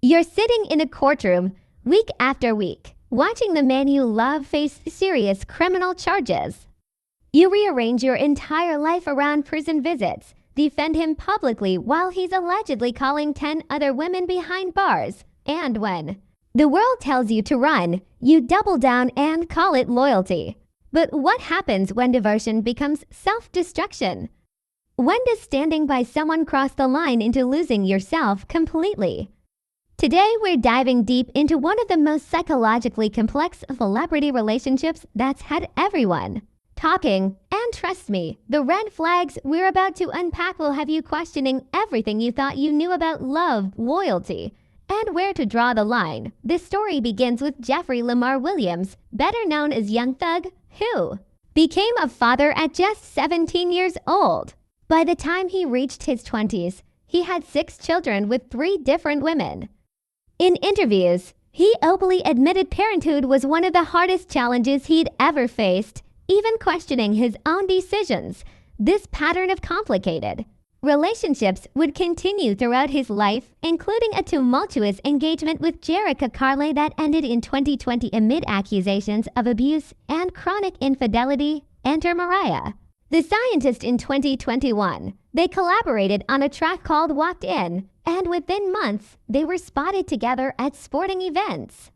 You're sitting in a courtroom week after week, watching the man you love face serious criminal charges. You rearrange your entire life around prison visits, defend him publicly while he's allegedly calling 10 other women behind bars, and when the world tells you to run, you double down and call it loyalty. But what happens when devotion becomes self-destruction? When does standing by someone cross the line into losing yourself completely? Today, we're diving deep into one of the most psychologically complex celebrity relationships that's had everyone talking. And trust me, the red flags we're about to unpack will have you questioning everything you thought you knew about love, loyalty, and where to draw the line. This story begins with Jeffrey Lamar Williams, better known as Young Thug, who became a father at just 17 years old. By the time he reached his 20s, he had 6 children with 3 different women. In interviews, he openly admitted parenthood was one of the hardest challenges he'd ever faced, even questioning his own decisions. This pattern of complicated relationships would continue throughout his life, including a tumultuous engagement with Jerica Carley that ended in 2020 amid accusations of abuse and chronic infidelity. Enter Mariah, the scientist. In 2021, they collaborated on a track called Walked In, and within months, they were spotted together at sporting events.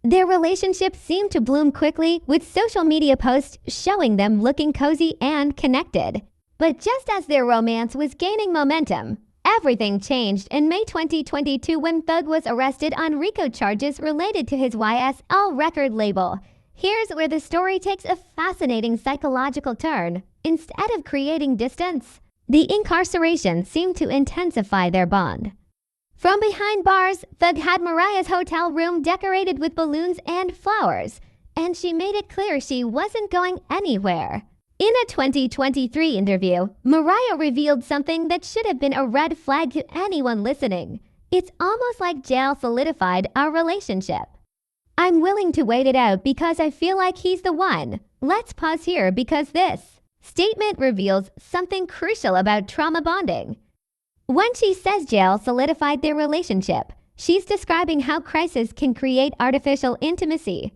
Their relationship seemed to bloom quickly, with social media posts showing them looking cozy and connected. But just as their romance was gaining momentum, everything changed in May 2022 when Thug was arrested on RICO charges related to his YSL record label. Here's where the story takes a fascinating psychological turn. Instead of creating distance, the incarceration seemed to intensify their bond. From behind bars, Thug had Mariah's hotel room decorated with balloons and flowers, and she made it clear she wasn't going anywhere. In a 2023 interview, Mariah revealed something that should have been a red flag to anyone listening. It's almost like jail solidified our relationship. I'm willing to wait it out because I feel like he's the one. Let's pause here because this statement reveals something crucial about trauma bonding. When she says jail solidified their relationship, she's describing how crisis can create artificial intimacy.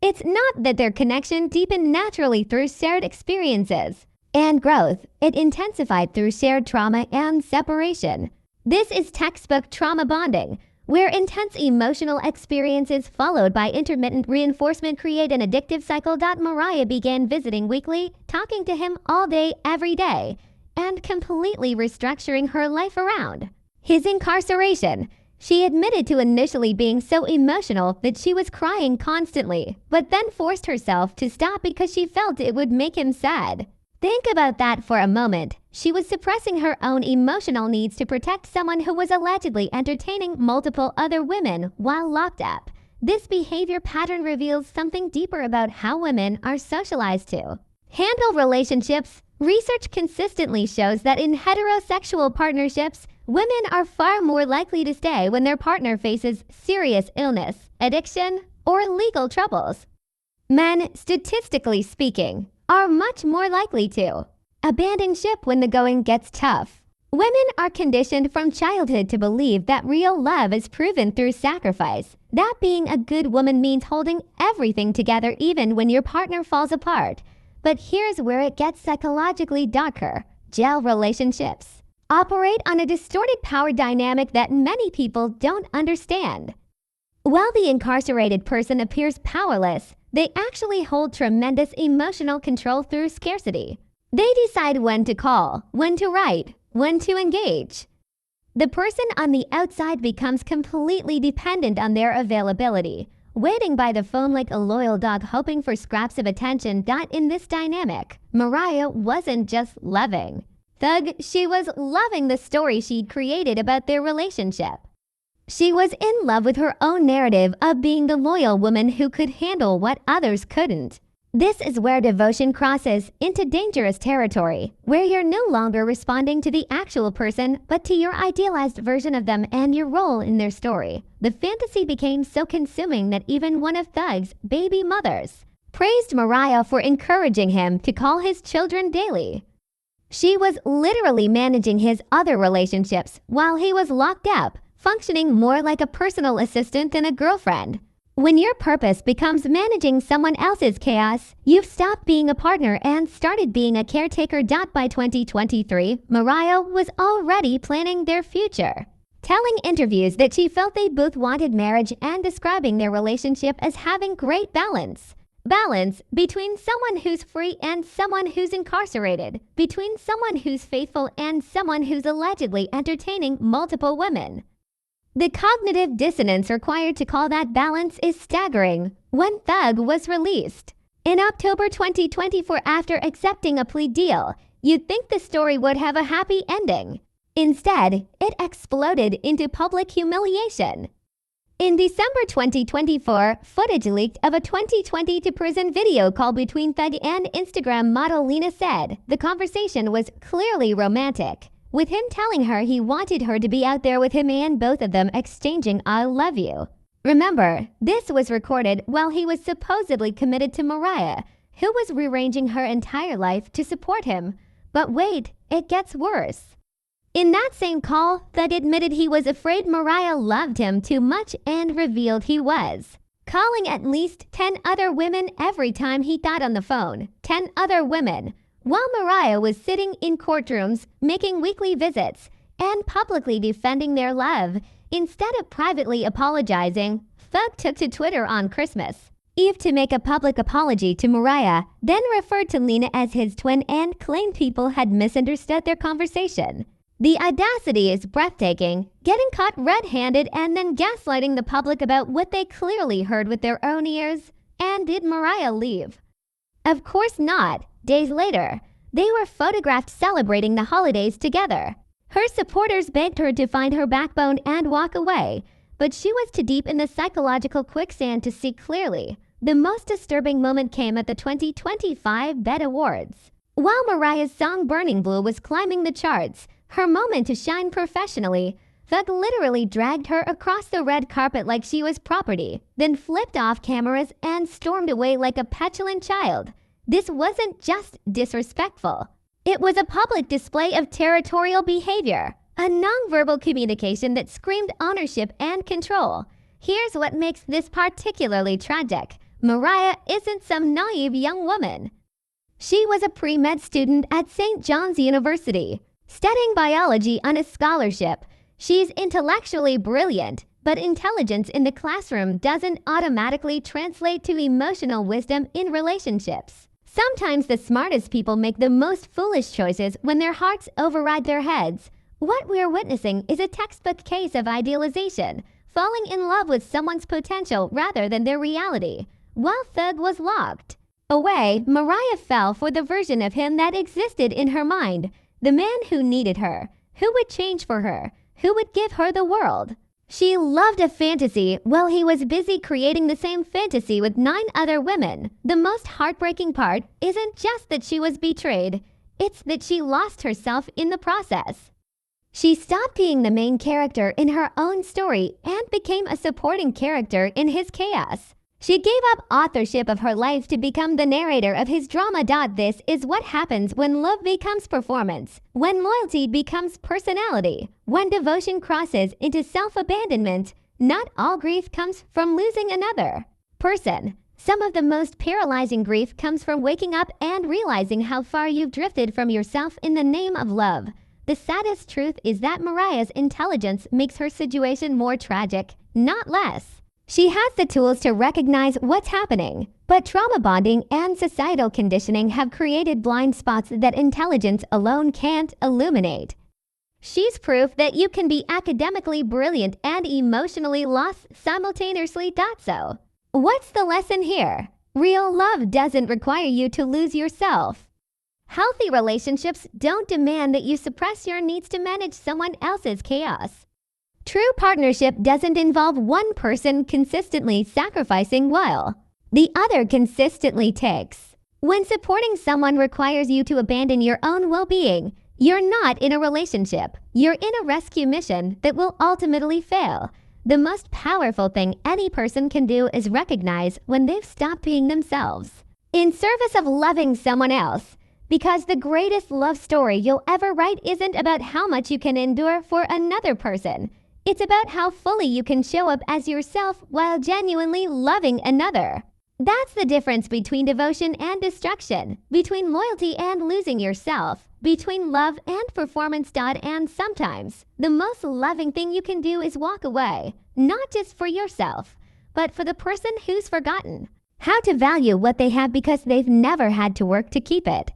It's not that their connection deepened naturally through shared experiences and growth. It intensified through shared trauma and separation. This is textbook trauma bonding, where intense emotional experiences followed by intermittent reinforcement create an addictive cycle. Mariah began visiting weekly, talking to him all day, every day, and completely restructuring her life around his incarceration. She admitted to initially being so emotional that she was crying constantly, but then forced herself to stop because she felt it would make him sad. Think about that for a moment. She was suppressing her own emotional needs to protect someone who was allegedly entertaining multiple other women while locked up. This behavior pattern reveals something deeper about how women are socialized to handle relationships. Research consistently shows that in heterosexual partnerships, women are far more likely to stay when their partner faces serious illness, addiction, or legal troubles. Men, statistically speaking, are much more likely to abandon ship when the going gets tough. Women are conditioned from childhood to believe that real love is proven through sacrifice, that being a good woman means holding everything together even when your partner falls apart. But here's where it gets psychologically darker. Jail relationships operate on a distorted power dynamic that many people don't understand. While the incarcerated person appears powerless, they actually hold tremendous emotional control through scarcity. They decide when to call, when to write, when to engage. The person on the outside becomes completely dependent on their availability, waiting by the phone like a loyal dog hoping for scraps of attention. In this dynamic, Mariah wasn't just loving Thug, she was loving the story she'd created about their relationship. She was in love with her own narrative of being the loyal woman who could handle what others couldn't. This is where devotion crosses into dangerous territory, where you're no longer responding to the actual person, but to your idealized version of them and your role in their story. The fantasy became so consuming that even one of Thug's baby mothers praised Mariah for encouraging him to call his children daily. She was literally managing his other relationships while he was locked up, functioning more like a personal assistant than a girlfriend. When your purpose becomes managing someone else's chaos, you've stopped being a partner and started being a caretaker. By 2023, Mariah was already planning their future, telling interviews that she felt they both wanted marriage and describing their relationship as having great balance. Balance between someone who's free and someone who's incarcerated, between someone who's faithful and someone who's allegedly entertaining multiple women. The cognitive dissonance required to call that balance is staggering. When Thug was released in October 2024 after accepting a plea deal, you'd think the story would have a happy ending. Instead, it exploded into public humiliation. In December 2024, footage leaked of a 2020 to prison video call between Thug and Instagram model Lena said the conversation was clearly romantic, with him telling her he wanted her to be out there with him and both of them exchanging "I love you." Remember, this was recorded while he was supposedly committed to Mariah, who was rearranging her entire life to support him. But wait, it gets worse. In that same call, Thug admitted he was afraid Mariah loved him too much and revealed he was calling at least 10 other women every time he got on the phone. 10 other women. While Mariah was sitting in courtrooms, making weekly visits, and publicly defending their love, instead of privately apologizing, Thug took to Twitter on Christmas Eve to make a public apology to Mariah, then referred to Lena as his twin and claimed people had misunderstood their conversation. The audacity is breathtaking, getting caught red-handed and then gaslighting the public about what they clearly heard with their own ears. And did Mariah leave? Of course not. Days later, they were photographed celebrating the holidays together. Her supporters begged her to find her backbone and walk away, but she was too deep in the psychological quicksand to see clearly. The most disturbing moment came at the 2025 BET Awards. While Mariah's song Burning Blue was climbing the charts, her moment to shine professionally, Thug literally dragged her across the red carpet like she was property, then flipped off cameras and stormed away like a petulant child. This wasn't just disrespectful. It was a public display of territorial behavior, a nonverbal communication that screamed ownership and control. Here's what makes this particularly tragic. Mariah isn't some naive young woman. She was a pre-med student at St. John's University, studying biology on a scholarship. She's intellectually brilliant, but intelligence in the classroom doesn't automatically translate to emotional wisdom in relationships. Sometimes the smartest people make the most foolish choices when their hearts override their heads. What we're witnessing is a textbook case of idealization, falling in love with someone's potential rather than their reality. While Thug was locked away, Mariah fell for the version of him that existed in her mind, the man who needed her, who would change for her, who would give her the world. She loved a fantasy while he was busy creating the same fantasy with 9 other women. The most heartbreaking part isn't just that she was betrayed, it's that she lost herself in the process. She stopped being the main character in her own story and became a supporting character in his chaos. She gave up authorship of her life to become the narrator of his drama. This is what happens when love becomes performance, when loyalty becomes personality, when devotion crosses into self-abandonment. Not all grief comes from losing another person. Some of the most paralyzing grief comes from waking up and realizing how far you've drifted from yourself in the name of love. The saddest truth is that Mariah's intelligence makes her situation more tragic, not less. She has the tools to recognize what's happening, but trauma bonding and societal conditioning have created blind spots that intelligence alone can't illuminate. She's proof that you can be academically brilliant and emotionally lost simultaneously. So, what's the lesson here? Real love doesn't require you to lose yourself. Healthy relationships don't demand that you suppress your needs to manage someone else's chaos. True partnership doesn't involve one person consistently sacrificing while the other consistently takes. When supporting someone requires you to abandon your own well-being, you're not in a relationship. You're in a rescue mission that will ultimately fail. The most powerful thing any person can do is recognize when they've stopped being themselves in service of loving someone else. Because the greatest love story you'll ever write isn't about how much you can endure for another person. It's about how fully you can show up as yourself while genuinely loving another. That's the difference between devotion and destruction, between loyalty and losing yourself, between love and performance. And sometimes, the most loving thing you can do is walk away, not just for yourself, but for the person who's forgotten how to value what they have because they've never had to work to keep it.